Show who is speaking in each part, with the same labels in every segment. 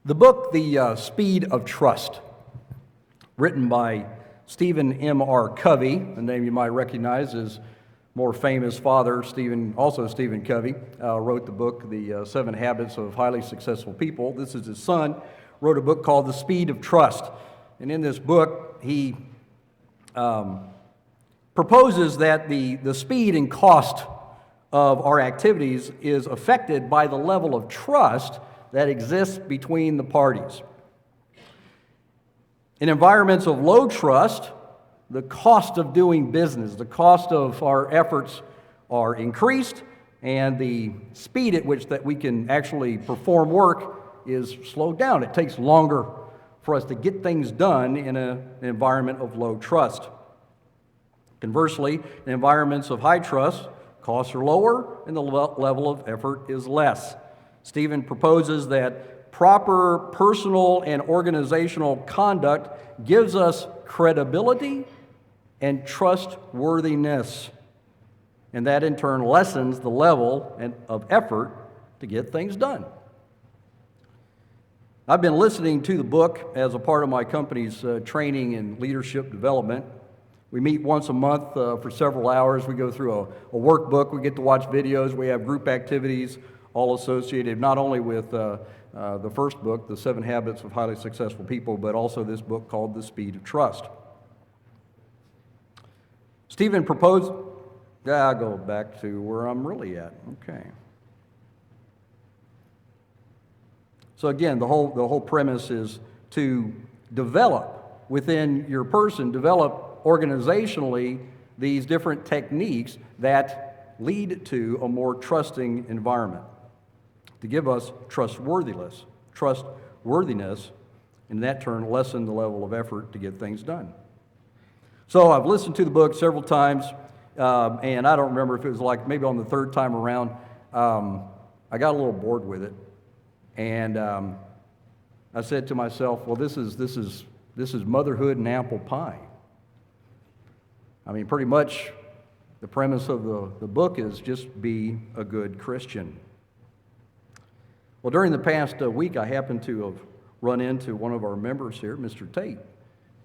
Speaker 1: The book, The Speed of Trust, written by Stephen M.R. Covey, a name you might recognize his more famous father, Stephen Covey, wrote the book, The 7 Habits of Highly Successful People. This is his son, wrote a book called The Speed of Trust. And in this book, he proposes that the speed and cost of our activities is affected by the level of trust that exists between the parties. In environments of low trust, the cost of doing business, the cost of our efforts are increased, and the speed at which that we can actually perform work is slowed down. It takes longer for us to get things done in an environment of low trust. Conversely, in environments of high trust, costs are lower and the level of effort is less. Stephen proposes that proper personal and organizational conduct gives us credibility and trustworthiness, and that in turn lessens the level of effort to get things done. I've been listening to the book as a part of my company's training and leadership development. We meet once a month for several hours. We go through a workbook. We get to watch videos. We have group activities, all associated not only with the first book, The 7 Habits of Highly Successful People, but also this book called The Speed of Trust. Stephen proposed, I'll go back to where I'm really at. Okay. So again, the whole premise is to develop within your person, develop organizationally these different techniques that lead to a more trusting environment, to give us trustworthiness, and that turn lessen the level of effort to get things done. So I've listened to the book several times, and I don't remember if it was like maybe on the third time around, I got a little bored with it, and I said to myself, well, this is motherhood and apple pie. I mean, pretty much the premise of the book is just be a good Christian. Well, during the past week, I happened to have run into one of our members here, Mr. Tate.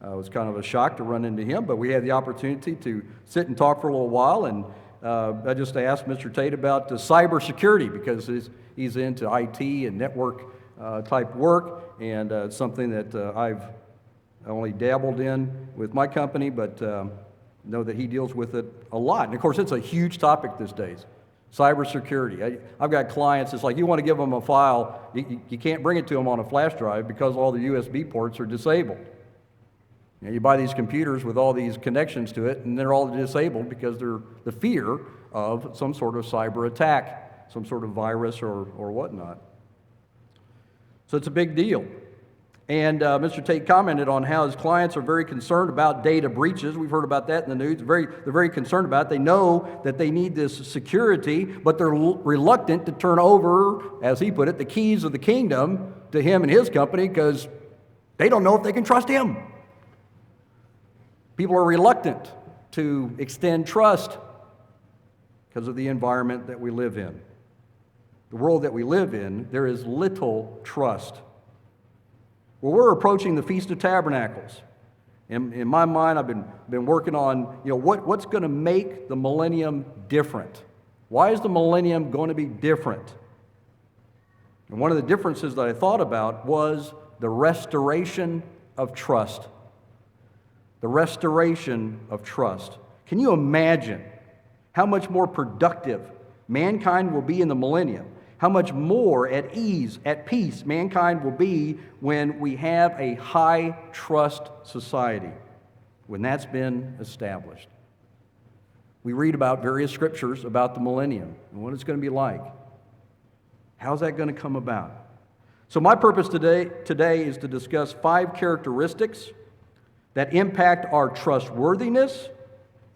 Speaker 1: It was kind of a shock to run into him, but we had the opportunity to sit and talk for a little while, and I just asked Mr. Tate about cybersecurity because he's into IT and network type work, and it's something that I've only dabbled in with my company, but know that he deals with it a lot. And of course, it's a huge topic these days. Cybersecurity. I've got clients, it's like you want to give them a file, you can't bring it to them on a flash drive because all the USB ports are disabled. You buy these computers with all these connections to it, and they're all disabled because they're the fear of some sort of cyber attack, some sort of virus or whatnot. So it's a big deal. And Mr. Tate commented on how his clients are very concerned about data breaches. We've heard about that in the news. They're very concerned about it. They know that they need this security, but they're reluctant to turn over, as he put it, the keys of the kingdom to him and his company because they don't know if they can trust him. People are reluctant to extend trust because of the environment that we live in. The world that we live in, there is little trust. Well, we're approaching the Feast of Tabernacles. In my mind, I've been working on, what's going to make the millennium different? Why is the millennium going to be different? And one of the differences that I thought about was the restoration of trust. The restoration of trust. Can you imagine how much more productive mankind will be in the millennium? How much more at ease, at peace mankind will be when we have a high trust society, when that's been established. We read about various scriptures about the millennium and what it's going to be like. How's that going to come about? So my purpose today is to discuss 5 characteristics that impact our trustworthiness,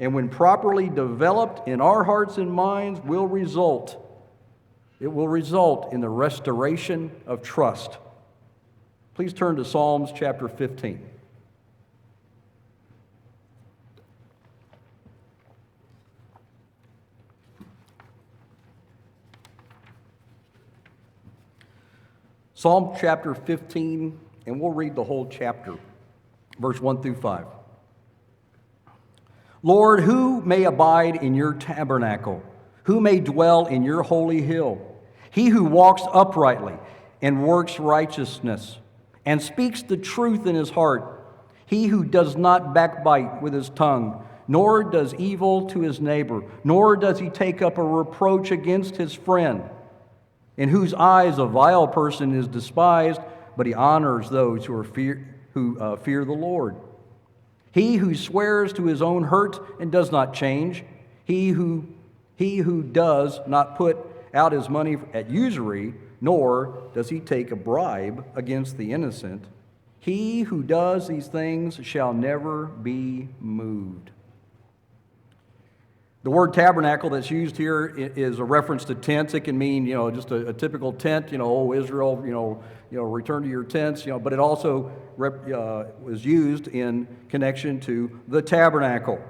Speaker 1: and when properly developed in our hearts and minds, will result in the restoration of trust. Please turn to Psalms chapter 15. Psalm chapter 15, and we'll read the whole chapter, verse 1 through 5. Lord, who may abide in your tabernacle? Who may dwell in your holy hill? He who walks uprightly and works righteousness and speaks the truth in his heart. He who does not backbite with his tongue, nor does evil to his neighbor, nor does he take up a reproach against his friend, in whose eyes a vile person is despised, but he honors those who fear the Lord. He who swears to his own hurt and does not change, he who does not put out his money at usury, nor does he take a bribe against the innocent, he who does these things shall never be moved. The word tabernacle that's used here is a reference to tents. It can mean, just a typical tent, Israel, return to your tents, but it also was used in connection to the tabernacle,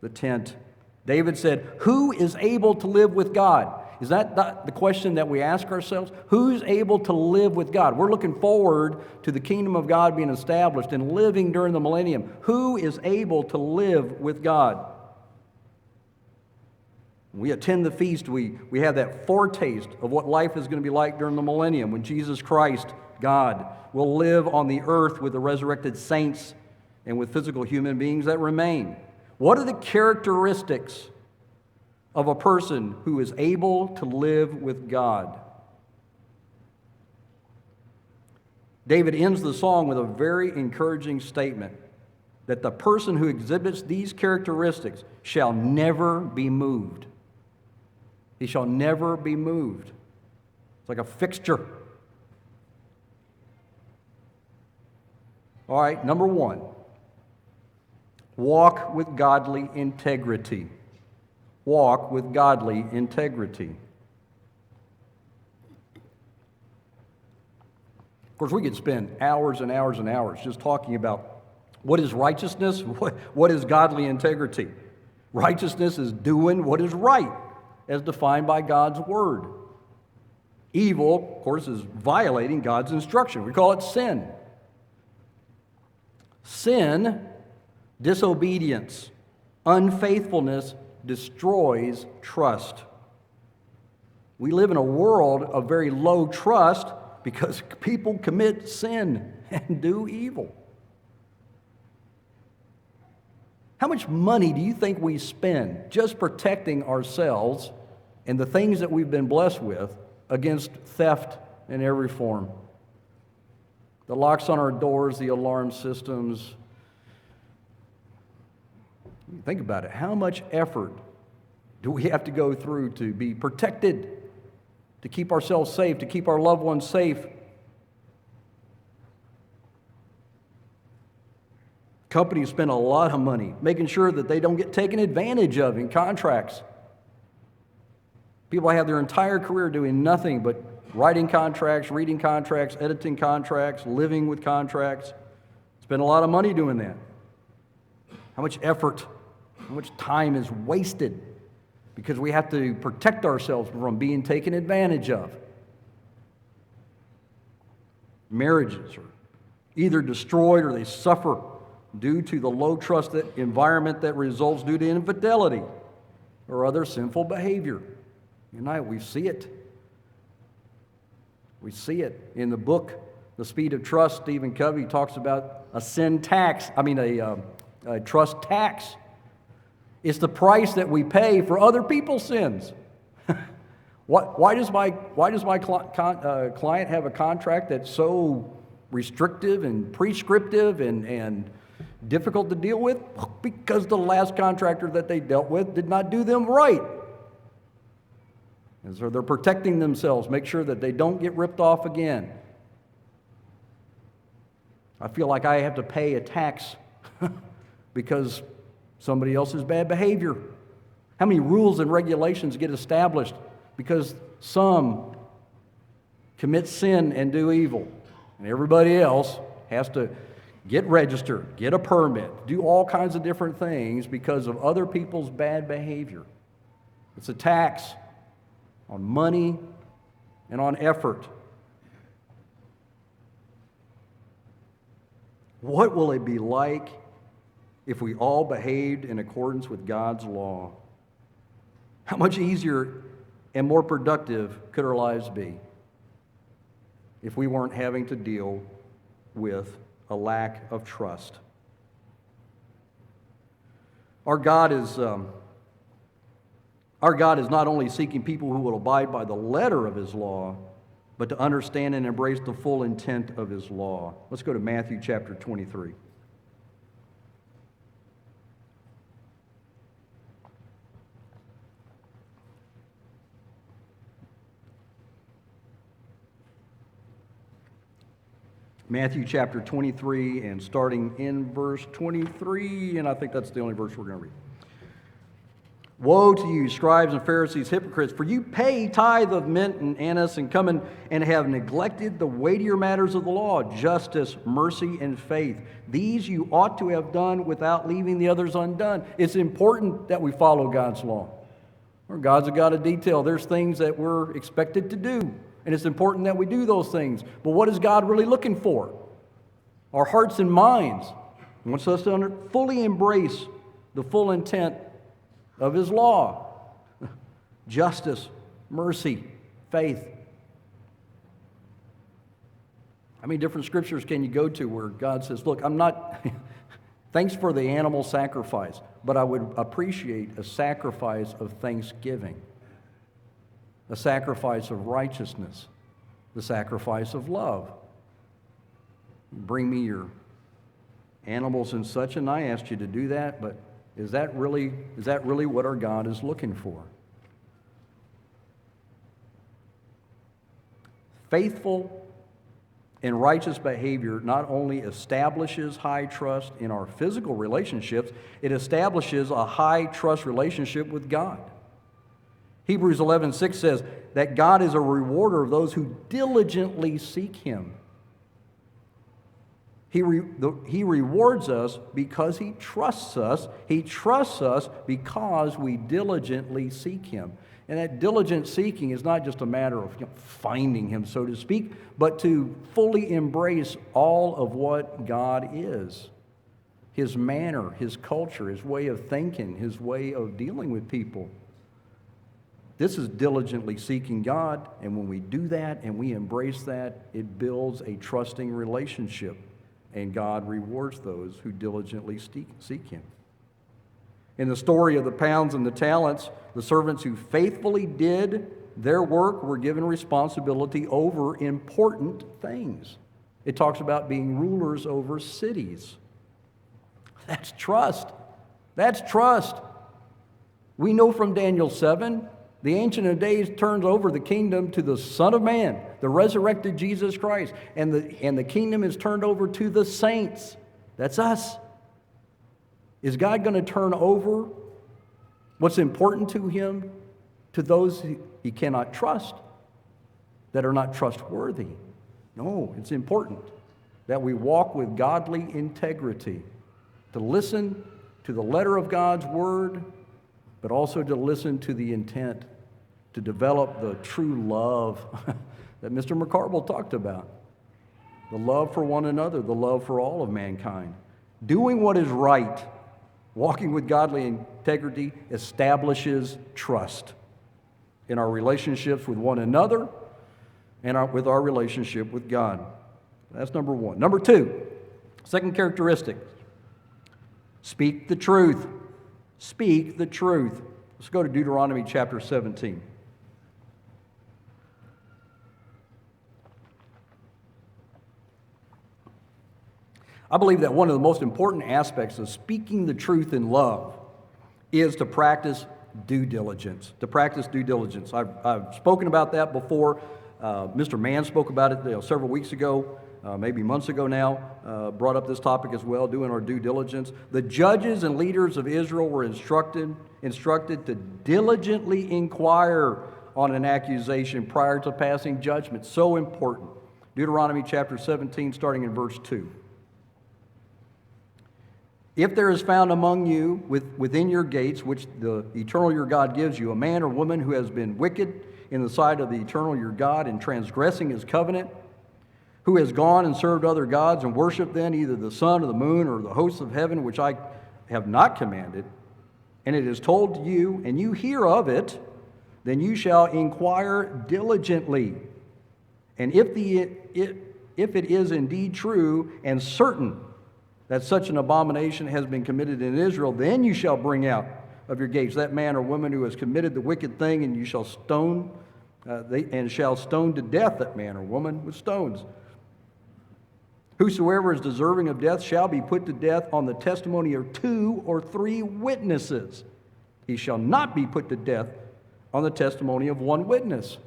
Speaker 1: the tent. David said, who is able to live with God? Is that the question that we ask ourselves? Who's able to live with God? We're looking forward to the kingdom of God being established and living during the millennium. Who is able to live with God? When we attend the feast, we have that foretaste of what life is going to be like during the millennium when Jesus Christ, God, will live on the earth with the resurrected saints and with physical human beings that remain. What are the characteristics of a person who is able to live with God? David ends the song with a very encouraging statement that the person who exhibits these characteristics shall never be moved. He shall never be moved. It's like a fixture. All right, number one, walk with godly integrity. Walk with godly integrity. Of course, we could spend hours and hours and hours just talking about what is righteousness, what is godly integrity. Righteousness is doing what is right, as defined by God's word. Evil, of course, is violating God's instruction. We call it sin. Sin, disobedience, unfaithfulness destroys trust. We live in a world of very low trust because people commit sin and do evil. How much money do you think we spend just protecting ourselves and the things that we've been blessed with against theft in every form? The locks on our doors, the alarm systems. Think about it. How much effort do we have to go through to be protected, to keep ourselves safe, to keep our loved ones safe? Companies spend a lot of money making sure that they don't get taken advantage of in contracts. People have their entire career doing nothing but writing contracts, reading contracts, editing contracts, living with contracts. Spend a lot of money doing that. How much effort, how much time is wasted because we have to protect ourselves from being taken advantage of. Marriages are either destroyed or they suffer due to the low trust environment that results due to infidelity or other sinful behavior. We see it. We see it. In the book, The Speed of Trust, Stephen Covey talks about a trust tax. It's the price that we pay for other people's sins. Why does my client have a contract that's so restrictive and prescriptive and difficult to deal with? Because the last contractor that they dealt with did not do them right. And so they're protecting themselves, make sure that they don't get ripped off again. I feel like I have to pay a tax because somebody else's bad behavior. How many rules and regulations get established because some commit sin and do evil, and everybody else has to get registered, get a permit, do all kinds of different things because of other people's bad behavior. It's a tax on money and on effort. What will it be like if we all behaved in accordance with God's law? How much easier and more productive could our lives be if we weren't having to deal with a lack of trust? Our God is not only seeking people who will abide by the letter of His law, but to understand and embrace the full intent of His law. Let's go to Matthew chapter 23. Matthew chapter 23, and starting in verse 23, and I think that's the only verse we're going to read. Woe to you, scribes and Pharisees, hypocrites, for you pay tithe of mint and anise, and come in and have neglected the weightier matters of the law, justice, mercy, and faith. These you ought to have done without leaving the others undone. It's important that we follow God's law. God's a God of detail. There's things that we're expected to do, and it's important that we do those things. But what is God really looking for? Our hearts and minds. He wants us to fully embrace the full intent of His law. Justice, mercy, faith. How many different scriptures can you go to where God says, look, I'm not, thanks for the animal sacrifice, but I would appreciate a sacrifice of thanksgiving, a sacrifice of righteousness, the sacrifice of love. Bring me your animals and such, and I asked you to do that, but is that really what our God is looking for? Faithful and righteous behavior not only establishes high trust in our physical relationships, it establishes a high trust relationship with God. Hebrews 11:6 says that God is a rewarder of those who diligently seek Him. He rewards us because He trusts us. He trusts us because we diligently seek Him. And that diligent seeking is not just a matter of finding Him, so to speak, but to fully embrace all of what God is. His manner, His culture, His way of thinking, His way of dealing with people. This is diligently seeking God, and when we do that and we embrace that, it builds a trusting relationship. And God rewards those who diligently seek Him. In the story of the pounds and the talents, the servants who faithfully did their work were given responsibility over important things. It talks about being rulers over cities. That's trust. That's trust. We know from Daniel 7, the Ancient of Days turns over the kingdom to the Son of Man, the resurrected Jesus Christ. And the kingdom is turned over to the saints. That's us. Is God going to turn over what's important to Him to those He cannot trust, that are not trustworthy? No, it's important that we walk with godly integrity, to listen to the letter of God's word, but also to listen to the intent, to develop the true love that Mr. McCarville talked about. The love for one another, the love for all of mankind. Doing what is right, walking with godly integrity, establishes trust in our relationships with one another and with our relationship with God. That's number one. Number two, second characteristic, speak the truth. Speak the truth. Let's go to Deuteronomy chapter 17. I believe that one of the most important aspects of speaking the truth in love is to practice due diligence. To practice due diligence. I've spoken about that before. Mr. Mann spoke about it several weeks ago, maybe months ago now, brought up this topic as well, doing our due diligence. The judges and leaders of Israel were instructed to diligently inquire on an accusation prior to passing judgment. So important. Deuteronomy chapter 17, starting in verse 2. If there is found among you within your gates, which the eternal your God gives you, a man or woman who has been wicked in the sight of the eternal your God in transgressing His covenant, Who has gone and served other gods and worshiped then either the sun or the moon or the hosts of heaven, which I have not commanded, and it is told to you, and you hear of it, then you shall inquire diligently. And if it is indeed true and certain that such an abomination has been committed in Israel, then you shall bring out of your gates that man or woman who has committed the wicked thing, and you shall stone to death that man or woman with stones. Whosoever is deserving of death shall be put to death on the testimony of 2 or 3 witnesses. He shall not be put to death on the testimony of 1 witness.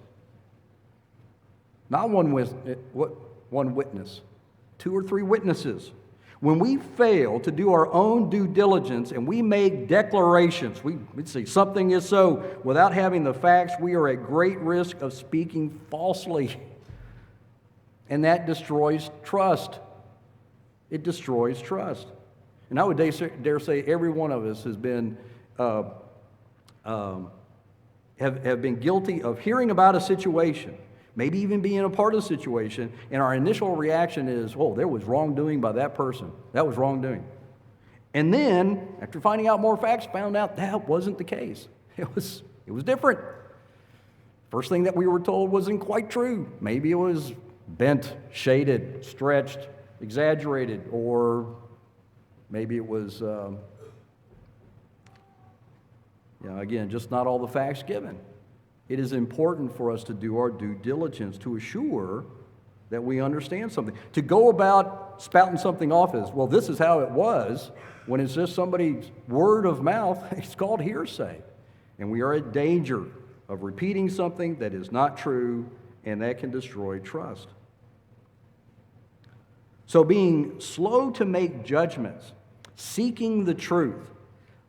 Speaker 1: Not one witness, 2 or 3 witnesses. When we fail to do our own due diligence and we make declarations, we say something is so without having the facts, we are at great risk of speaking falsely. And that destroys trust. It destroys trust. And I would dare say every one of us has been have been guilty of hearing about a situation, maybe even being a part of the situation, and our initial reaction is, oh, there was wrongdoing by that person. That was wrongdoing. And then, after finding out more facts, found out that wasn't the case. It was different. First thing that we were told wasn't quite true. Maybe it was bent, shaded, stretched, exaggerated, or maybe it was, again, just not all the facts given. It is important for us to do our due diligence to assure that we understand something. To go about spouting something off as, well, this is how it was, when it's just somebody's word of mouth, it's called hearsay. And we are in danger of repeating something that is not true, and that can destroy trust. So being slow to make judgments, seeking the truth,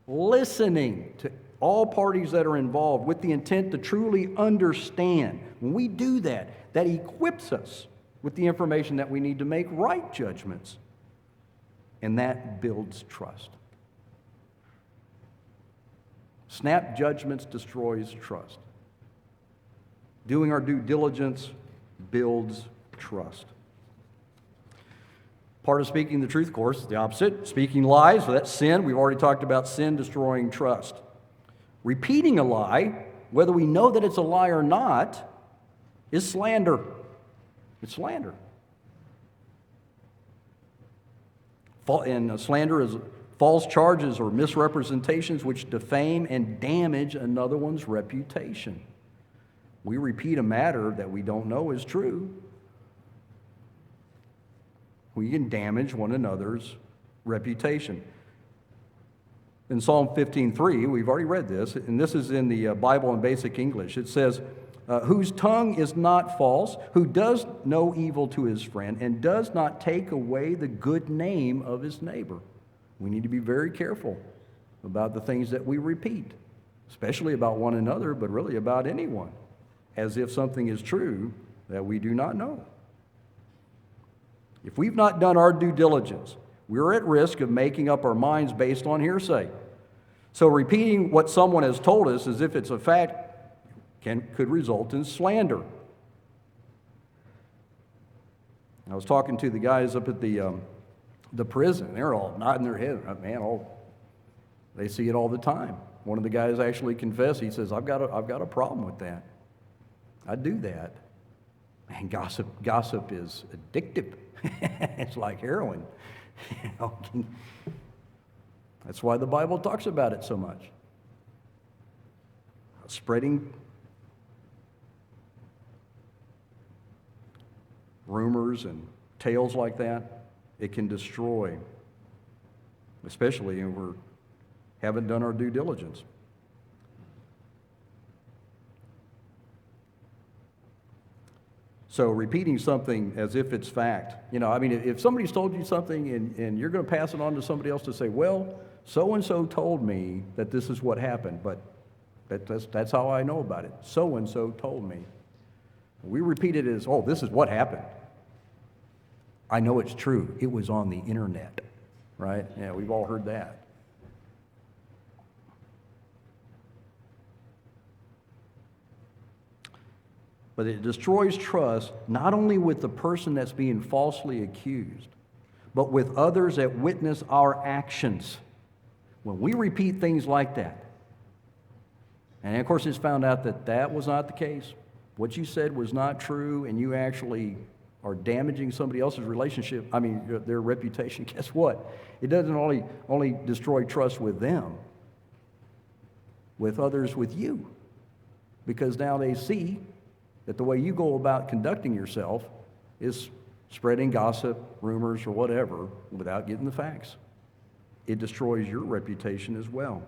Speaker 1: listening to all parties that are involved with the intent to truly understand. When we do that, that equips us with the information that we need to make right judgments. And that builds trust. Snap judgments destroys trust. Doing our due diligence builds trust. Part of speaking the truth, of course, is the opposite. Speaking lies, so that's sin. We've already talked about sin destroying trust. Repeating a lie, whether we know that it's a lie or not, is slander. It's slander. And slander is false charges or misrepresentations which defame and damage another one's reputation. We repeat a matter that we don't know is true. We can damage one another's reputation. In Psalm 15:3, we've already read this, and this is in the Bible in Basic English. It says, whose tongue is not false, who does no evil to his friend, and does not take away the good name of his neighbor. We need to be very careful about the things that we repeat, especially about one another, but really about anyone, as if something is true that we do not know. If we've not done our due diligence, we're at risk of making up our minds based on hearsay. So repeating what someone has told us as if it's a fact could result in slander. I was talking to the guys up at the prison. They're all nodding their head. Man, they see it all the time. One of the guys actually confessed. He says, I've got a problem with that. I do that. Man, gossip is addictive. It's like heroin. That's why the Bible talks about it so much. Spreading rumors and tales like that, it can destroy, especially when we haven't done our due diligence. So repeating something as if it's fact. If somebody's told you something and you're going to pass it on to somebody else to say, well, so-and-so told me that this is what happened, but that's how I know about it. So-and-so told me. We repeat it as, oh, this is what happened. I know it's true. It was on the internet, right? Yeah, we've all heard that. but it destroys trust not only with the person that's being falsely accused, but with others that witness our actions. When we repeat things like that, and of course it's found out that that was not the case, what you said was not true, and you actually are damaging somebody else's relationship, their reputation, guess what? It doesn't only destroy trust with them, with others with you. Because now they see that the way you go about conducting yourself is spreading gossip, rumors, or whatever without getting the facts. It destroys your reputation as well.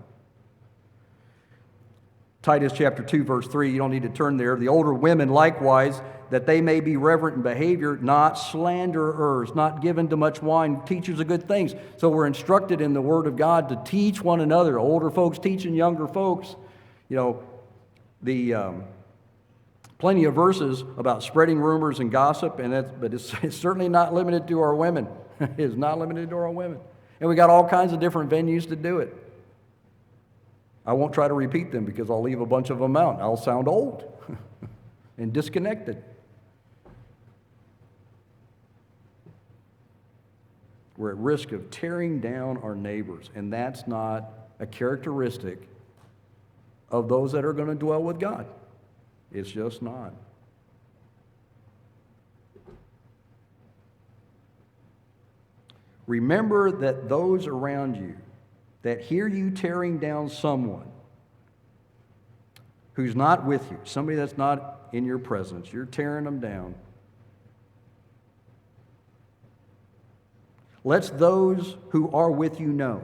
Speaker 1: Titus chapter 2, verse 3, you don't need to turn there. The older women likewise, that they may be reverent in behavior, not slanderers, not given to much wine, teachers of good things. So we're instructed in the Word of God to teach one another, older folks teaching younger folks. Plenty of verses about spreading rumors and gossip, but it's certainly not limited to our women. It's not limited to our women. And we got all kinds of different venues to do it. I won't try to repeat them because I'll leave a bunch of them out. I'll sound old and disconnected. We're at risk of tearing down our neighbors, and that's not a characteristic of those that are going to dwell with God. It's just not. Remember that those around you that hear you tearing down someone who's not with you, somebody that's not in your presence, you're tearing them down. Let those who are with you know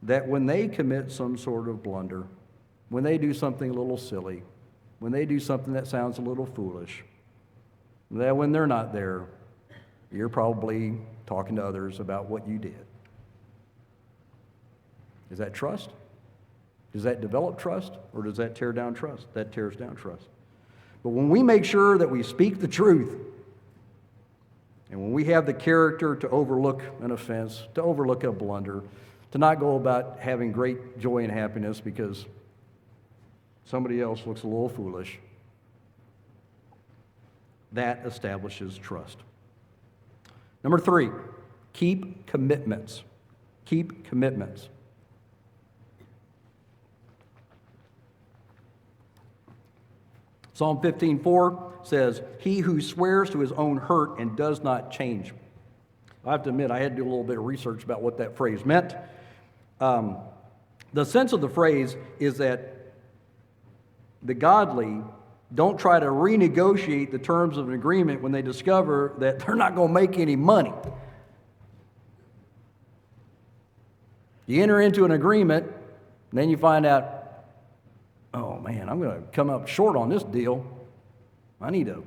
Speaker 1: that when they commit some sort of blunder, when they do something a little silly, when they do something that sounds a little foolish, that when they're not there, you're probably talking to others about what you did. Is that trust? Does that develop trust, or does that tear down trust? That tears down trust. But when we make sure that we speak the truth, and when we have the character to overlook an offense, to overlook a blunder, to not go about having great joy and happiness because somebody else looks a little foolish, that establishes trust. Number 3, keep commitments. Keep commitments. Psalm 15:4 says, "He who swears to his own hurt and does not change." I have to admit, I had to do a little bit of research about what that phrase meant. The sense of the phrase is that the godly don't try to renegotiate the terms of an agreement when they discover that they're not going to make any money. You enter into an agreement, and then you find out, oh man, I'm going to come up short on this deal. I need to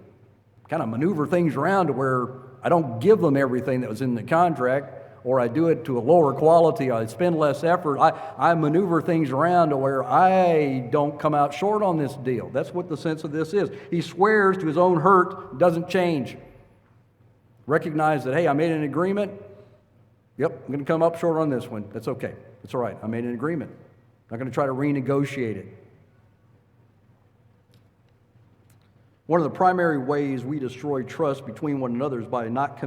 Speaker 1: kind of maneuver things around to where I don't give them everything that was in the contract, or I do it to a lower quality, I spend less effort. I maneuver things around to where I don't come out short on this deal. That's what the sense of this is. He swears to his own hurt, doesn't change. Recognize that, hey, I made an agreement. Yep, I'm going to come up short on this one. That's okay. It's all right. I made an agreement. I'm not going to try to renegotiate it. One of the primary ways we destroy trust between one another is by not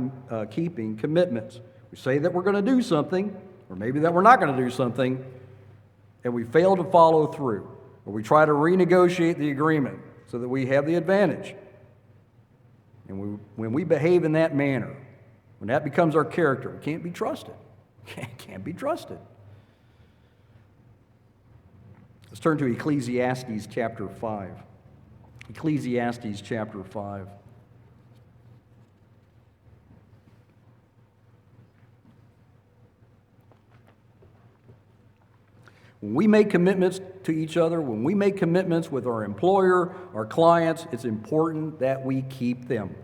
Speaker 1: keeping commitments. We say that we're going to do something, or maybe that we're not going to do something, and we fail to follow through, or we try to renegotiate the agreement so that we have the advantage. And when we behave in that manner, when that becomes our character, we can't be trusted. Can't be trusted. Let's turn to Ecclesiastes chapter 5. Ecclesiastes chapter 5. When we make commitments to each other, when we make commitments with our employer, our clients, it's important that we keep them.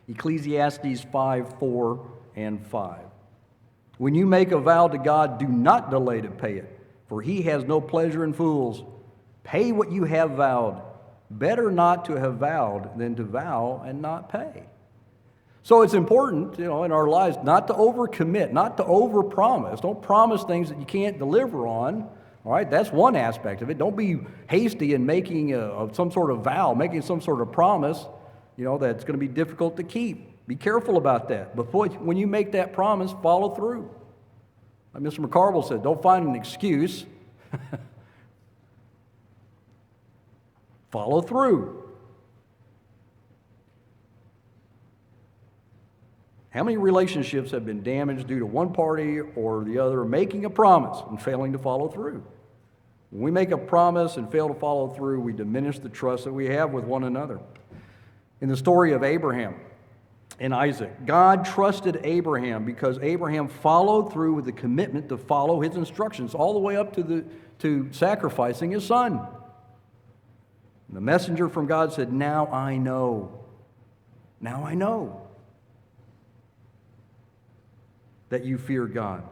Speaker 1: Ecclesiastes 5:4 and 5. When you make a vow to God, do not delay to pay it, for he has no pleasure in fools. Pay what you have vowed. Better not to have vowed than to vow and not pay. So it's important, in our lives not to overcommit, not to overpromise. Don't promise things that you can't deliver on, All right, that's one aspect of it. Don't be hasty in making some sort of vow, making some sort of promise, that's going to be difficult to keep. Be careful about that. Before, when you make that promise, follow through. Like Mr. McCarville said, don't find an excuse. Follow through. How many relationships have been damaged due to one party or the other making a promise and failing to follow through? When we make a promise and fail to follow through, we diminish the trust that we have with one another. In the story of Abraham and Isaac, God trusted Abraham because Abraham followed through with the commitment to follow his instructions all the way up to sacrificing his son. And the messenger from God said, "Now I know that you fear God."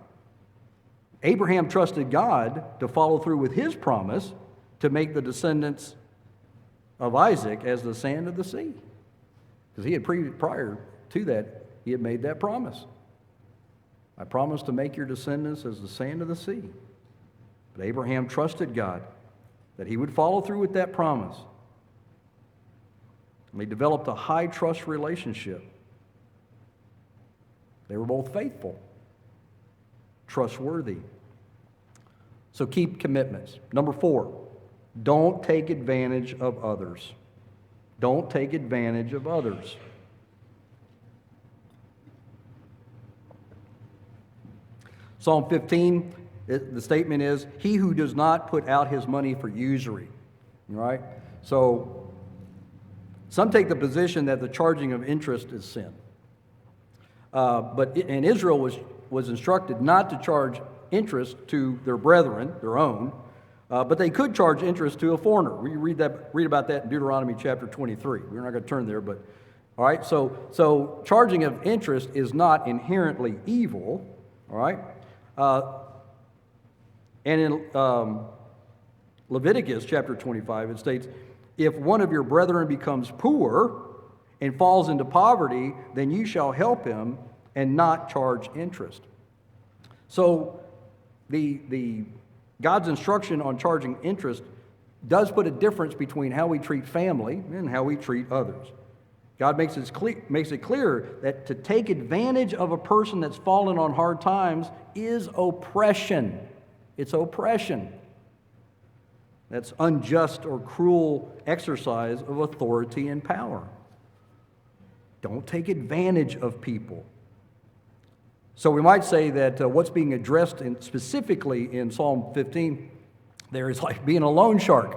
Speaker 1: Abraham trusted God to follow through with his promise to make the descendants of Isaac as the sand of the sea. Because he had prior to that, he had made that promise. I promise to make your descendants as the sand of the sea. But Abraham trusted God that he would follow through with that promise. And they developed a high trust relationship. They were both faithful, trustworthy. So keep commitments. Number 4, don't take advantage of others. Don't take advantage of others. Psalm 15, the statement is, "He who does not put out his money for usury." All right? So some take the position that the charging of interest is sin. And Israel was instructed not to charge interest to their brethren, their own, but they could charge interest to a foreigner. We read about that in Deuteronomy chapter 23. We're not going to turn there, but all right. So charging of interest is not inherently evil. All right, and in Leviticus chapter 25, it states, "If one of your brethren becomes poor and falls into poverty, then you shall help him and not charge interest." So the God's instruction on charging interest does put a difference between how we treat family and how we treat others. God makes it clear that to take advantage of a person that's fallen on hard times is oppression. It's oppression. That's unjust or cruel exercise of authority and power. Don't take advantage of people. So we might say that what's being addressed specifically in Psalm 15 there is like being a loan shark.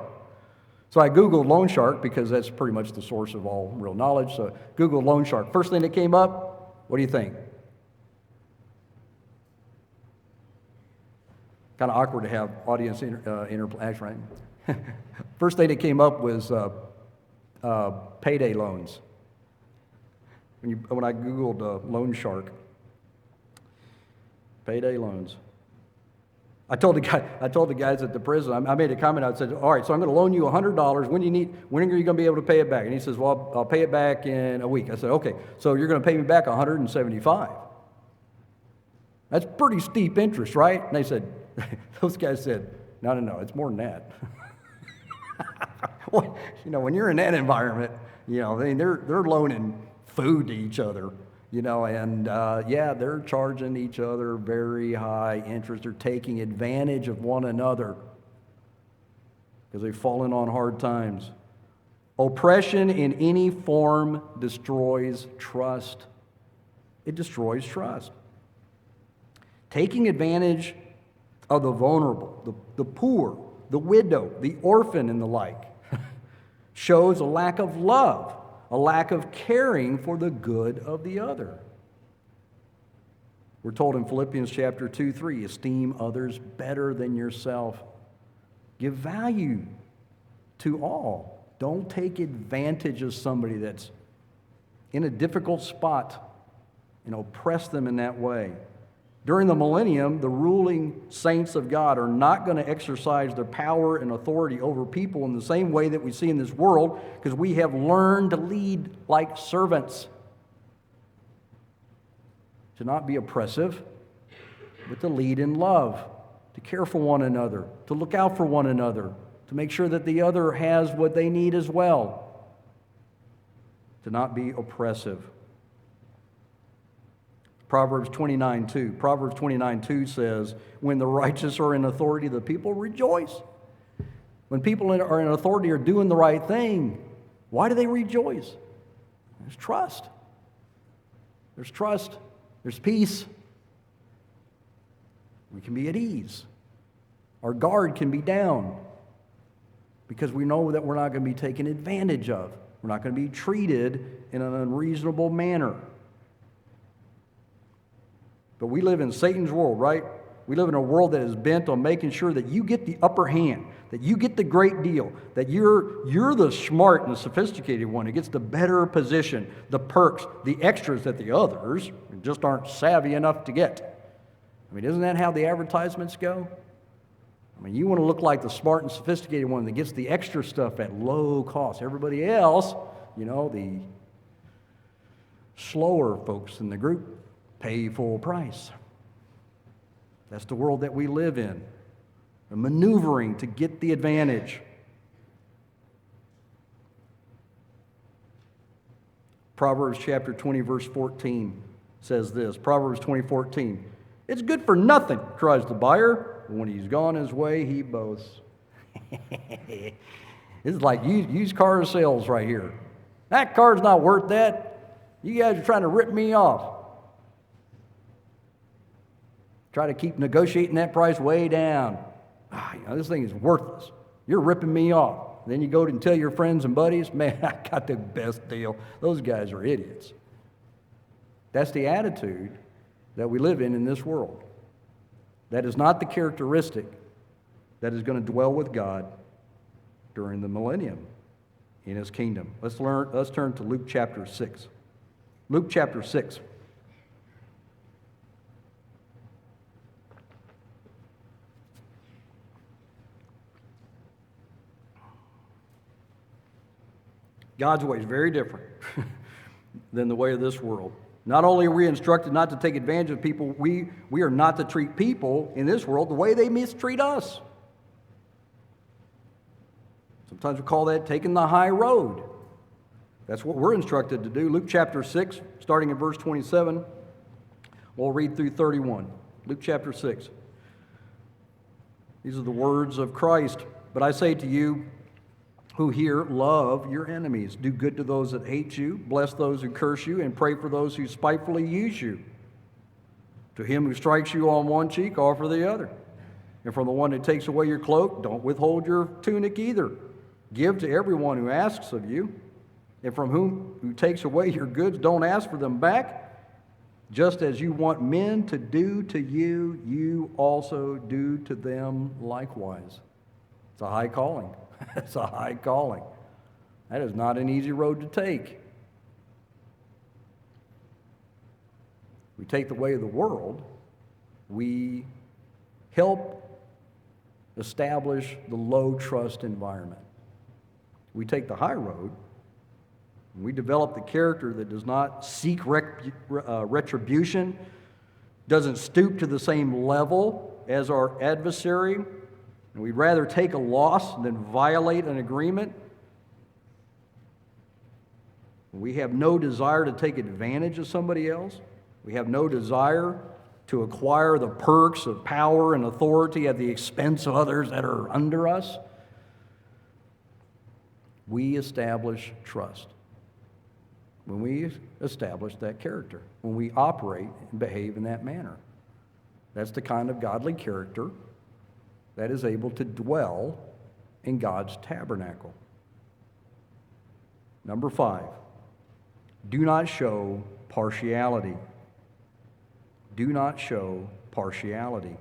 Speaker 1: So I Googled loan shark because that's pretty much the source of all real knowledge. So Googled loan shark. First thing that came up, what do you think? Kind of awkward to have audience interaction, right? First thing that came up was payday loans. When I Googled loan shark, payday loans. I told the guys at the prison, I made a comment, I said, all right, so I'm going to loan you $100. When are you going to be able to pay it back? And he says, well, I'll pay it back in a week. I said, okay, so you're going to pay me back $175. That's pretty steep interest, right? And they said, those guys said, no, it's more than that. Well, when you're in that environment, they're loaning food to each other. And they're charging each other very high interest. They're taking advantage of one another because they've fallen on hard times. Oppression in any form destroys trust. It destroys trust. Taking advantage of the vulnerable, the poor, the widow, the orphan, and the like shows a lack of love, a lack of caring for the good of the other. We're told in Philippians chapter 2-3, esteem others better than yourself. Give value to all. Don't take advantage of somebody that's in a difficult spot and oppress them in that way. During the millennium, the ruling saints of God are not going to exercise their power and authority over people in the same way that we see in this world, because we have learned to lead like servants. To not be oppressive, but to lead in love, to care for one another, to look out for one another, to make sure that the other has what they need as well, to not be oppressive. Proverbs 29:2 says, when the righteous are in authority, the people rejoice. When people are in authority are doing the right thing, why do they rejoice? There's trust. There's trust. There's peace. We can be at ease. Our guard can be down because we know that we're not going to be taken advantage of. We're not going to be treated in an unreasonable manner. But we live in Satan's world, right? We live in a world that is bent on making sure that you get the upper hand, that you get the great deal, that you're the smart and the sophisticated one who gets the better position, the perks, the extras that the others just aren't savvy enough to get. I mean, isn't that how the advertisements go? I mean, you want to look like the smart and sophisticated one that gets the extra stuff at low cost. Everybody else, the slower folks in the group, pay full price. That's the world that we live in. Maneuvering to get the advantage. Proverbs chapter 20, verse 14 says this. Proverbs 20:14. It's good for nothing, cries the buyer. When he's gone his way, he boasts. This is like used car sales right here. That car's not worth that. You guys are trying to rip me off. Try to keep negotiating that price way down. This thing is worthless. You're ripping me off. Then you go and tell your friends and buddies, man, I got the best deal. Those guys are idiots. That's the attitude that we live in this world. That is not the characteristic that is going to dwell with God during the millennium in His kingdom. Let's turn to Luke chapter 6. Luke chapter 6. God's way is very different than the way of this world. Not only are we instructed not to take advantage of people, we are not to treat people in this world the way they mistreat us. Sometimes we call that taking the high road. That's what we're instructed to do. Luke chapter 6, starting in verse 27, we'll read through 31. Luke chapter 6. These are the words of Christ. But I say to you, who hear, love your enemies. Do good to those that hate you. Bless those who curse you, and pray for those who spitefully use you. To him who strikes you on one cheek, offer the other. And from the one who takes away your cloak, don't withhold your tunic either. Give to everyone who asks of you. And from who takes away your goods, don't ask for them back. Just as you want men to do to you, you also do to them likewise. It's a high calling. It's a high calling. That is not an easy road to take. We take the way of the world. We help establish the low trust environment. We take the high road. And we develop the character that does not seek retribution, doesn't stoop to the same level as our adversary. And we'd rather take a loss than violate an agreement. We have no desire to take advantage of somebody else. We have no desire to acquire the perks of power and authority at the expense of others that are under us. We establish trust when we establish that character, when we operate and behave in that manner. That's the kind of godly character that is able to dwell in God's tabernacle. Number 5, do not show partiality. Do not show partiality.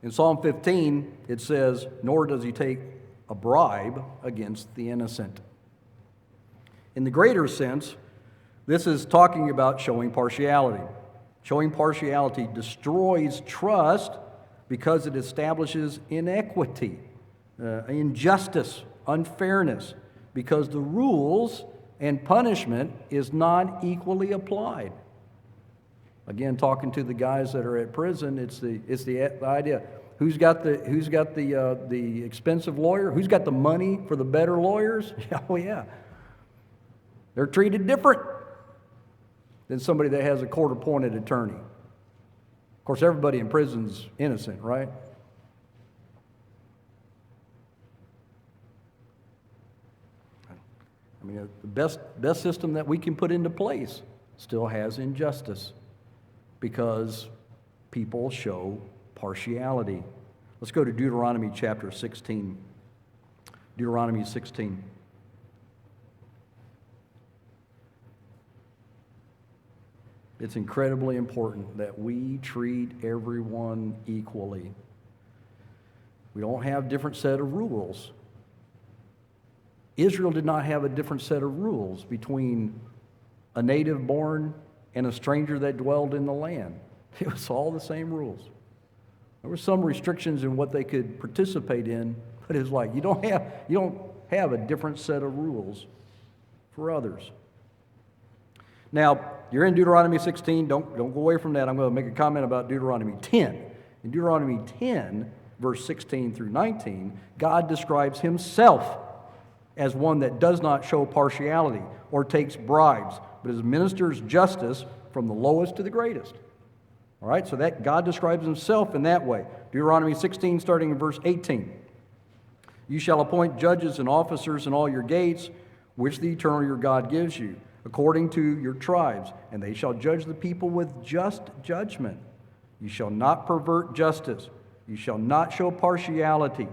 Speaker 1: In Psalm 15, it says, nor does he take a bribe against the innocent. In the greater sense, this is talking about showing partiality. Showing partiality destroys trust because it establishes inequity, injustice, unfairness, because the rules and punishment is not equally applied. Again, talking to the guys that are at prison, it's the idea. Who's got the expensive lawyer? Who's got the money for the better lawyers? Oh yeah. They're treated different than somebody that has a court-appointed attorney. Of course, everybody in prison's innocent, right? I mean, the best system that we can put into place still has injustice because people show partiality. Let's go to Deuteronomy chapter 16. Deuteronomy 16. It's incredibly important that we treat everyone equally. We don't have a different set of rules. Israel did not have a different set of rules between a native born and a stranger that dwelled in the land. It was all the same rules. There were some restrictions in what they could participate in, but it's like you don't have a different set of rules for others. Now, you're in Deuteronomy 16. Don't go away from that. I'm going to make a comment about Deuteronomy 10. In Deuteronomy 10, verse 16 through 19, God describes himself as one that does not show partiality or takes bribes, but administers justice from the lowest to the greatest. All right, so that God describes himself in that way. Deuteronomy 16, starting in verse 18. You shall appoint judges and officers in all your gates, which the eternal your God gives you, according to your tribes, and they shall judge the people with just judgment. You shall not pervert justice. You shall not show partiality,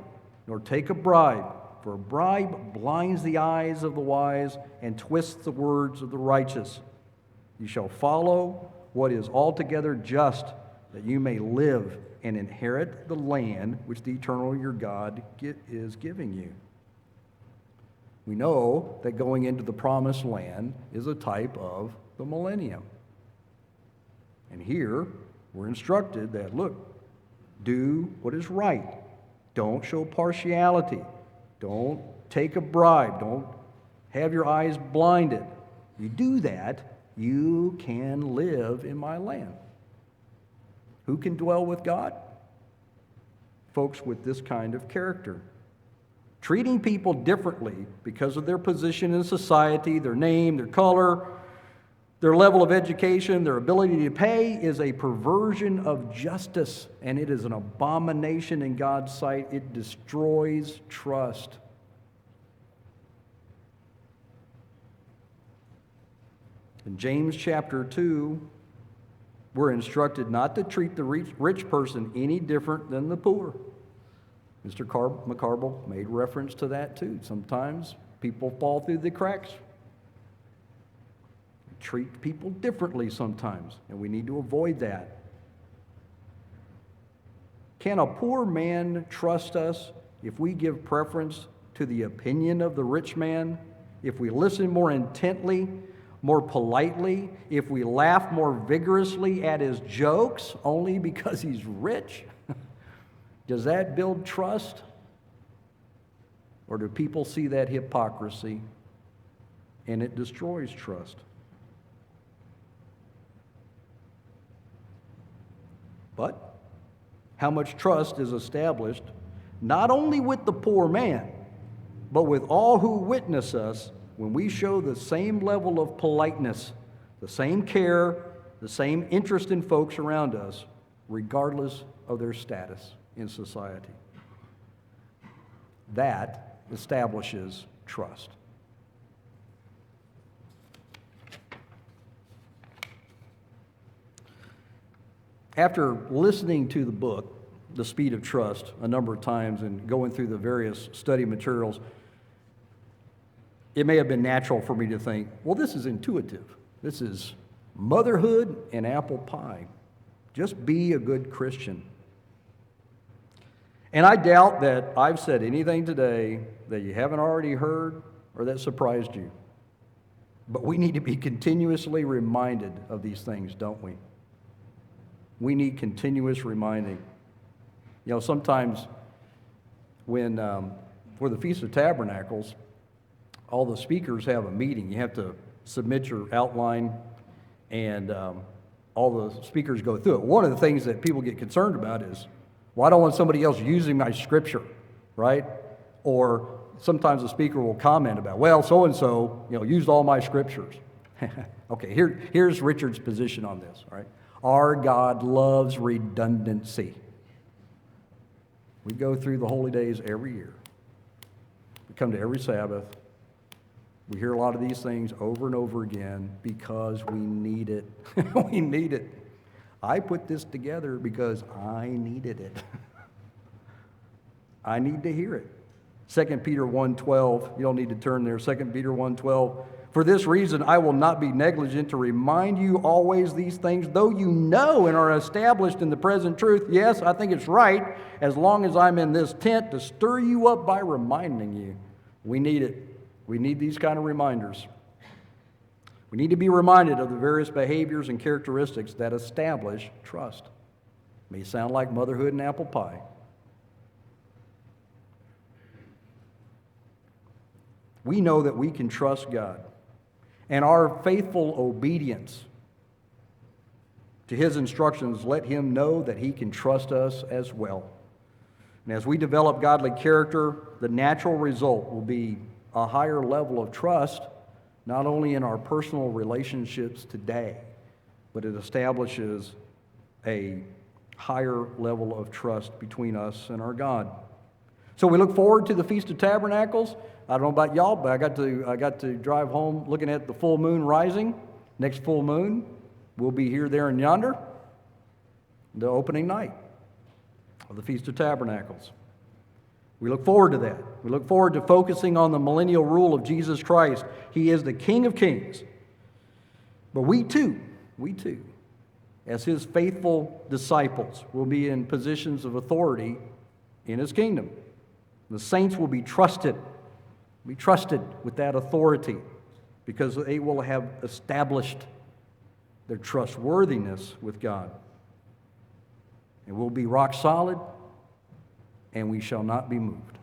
Speaker 1: nor take a bribe, for a bribe blinds the eyes of the wise and twists the words of the righteous. You shall follow what is altogether just, that you may live and inherit the land which the eternal your God is giving you. We know that going into the promised land is a type of the millennium. And here we're instructed that, look, do what is right. Don't show partiality. Don't take a bribe. Don't have your eyes blinded. You do that, you can live in my land. Who can dwell with God? Folks with this kind of character. Treating people differently because of their position in society, their name, their color, their level of education, their ability to pay is a perversion of justice, and it is an abomination in God's sight. It destroys trust. In James chapter 2, we're instructed not to treat the rich person any different than the poor. Mr. McCarble made reference to that too. Sometimes people fall through the cracks. We treat people differently sometimes, and we need to avoid that. Can a poor man trust us if we give preference to the opinion of the rich man? If we listen more intently, more politely, if we laugh more vigorously at his jokes only because he's rich? Does that build trust? Or do people see that hypocrisy and it destroys trust? But how much trust is established not only with the poor man, but with all who witness us when we show the same level of politeness, the same care, the same interest in folks around us, regardless of their status in society. That establishes trust. After listening to the book, The Speed of Trust, a number of times and going through the various study materials, it may have been natural for me to think, well, this is intuitive. This is motherhood and apple pie. Just be a good Christian. And I doubt that I've said anything today that you haven't already heard or that surprised you. But we need to be continuously reminded of these things, don't we? We need continuous reminding. You know, sometimes when, for the Feast of Tabernacles, all the speakers have a meeting. You have to submit your outline, and all the speakers go through it. One of the things that people get concerned about is, well, I don't want somebody else using my scripture, right? Or sometimes the speaker will comment about, well, so-and-so, used all my scriptures. Okay, here's Richard's position on this, all right? Our God loves redundancy. We go through the holy days every year. We come to every Sabbath. We hear a lot of these things over and over again because we need it. We need it. I put this together because I needed it. I need to hear it. 2 Peter 1:12, you don't need to turn there. 2 Peter 1:12, for this reason I will not be negligent to remind you always these things, though you know and are established in the present truth. Yes, I think it's right, as long as I'm in this tent, to stir you up by reminding you. We need it. We need these kind of reminders. We need to be reminded of the various behaviors and characteristics that establish trust. May sound like motherhood and apple pie. We know that we can trust God, and our faithful obedience to His instructions let Him know that He can trust us as well. And as we develop godly character, the natural result will be a higher level of trust, not only in our personal relationships today, but it establishes a higher level of trust between us and our God. So we look forward to the Feast of Tabernacles. I don't know about y'all, but I got to drive home looking at the full moon rising. Next full moon, we'll be here, there, and yonder, the opening night of the Feast of Tabernacles. We look forward to that. We look forward to focusing on the millennial rule of Jesus Christ. He is the King of Kings. But we too, as His faithful disciples, will be in positions of authority in His kingdom. The saints will be trusted with that authority because they will have established their trustworthiness with God. And we'll be rock solid, and we shall not be moved.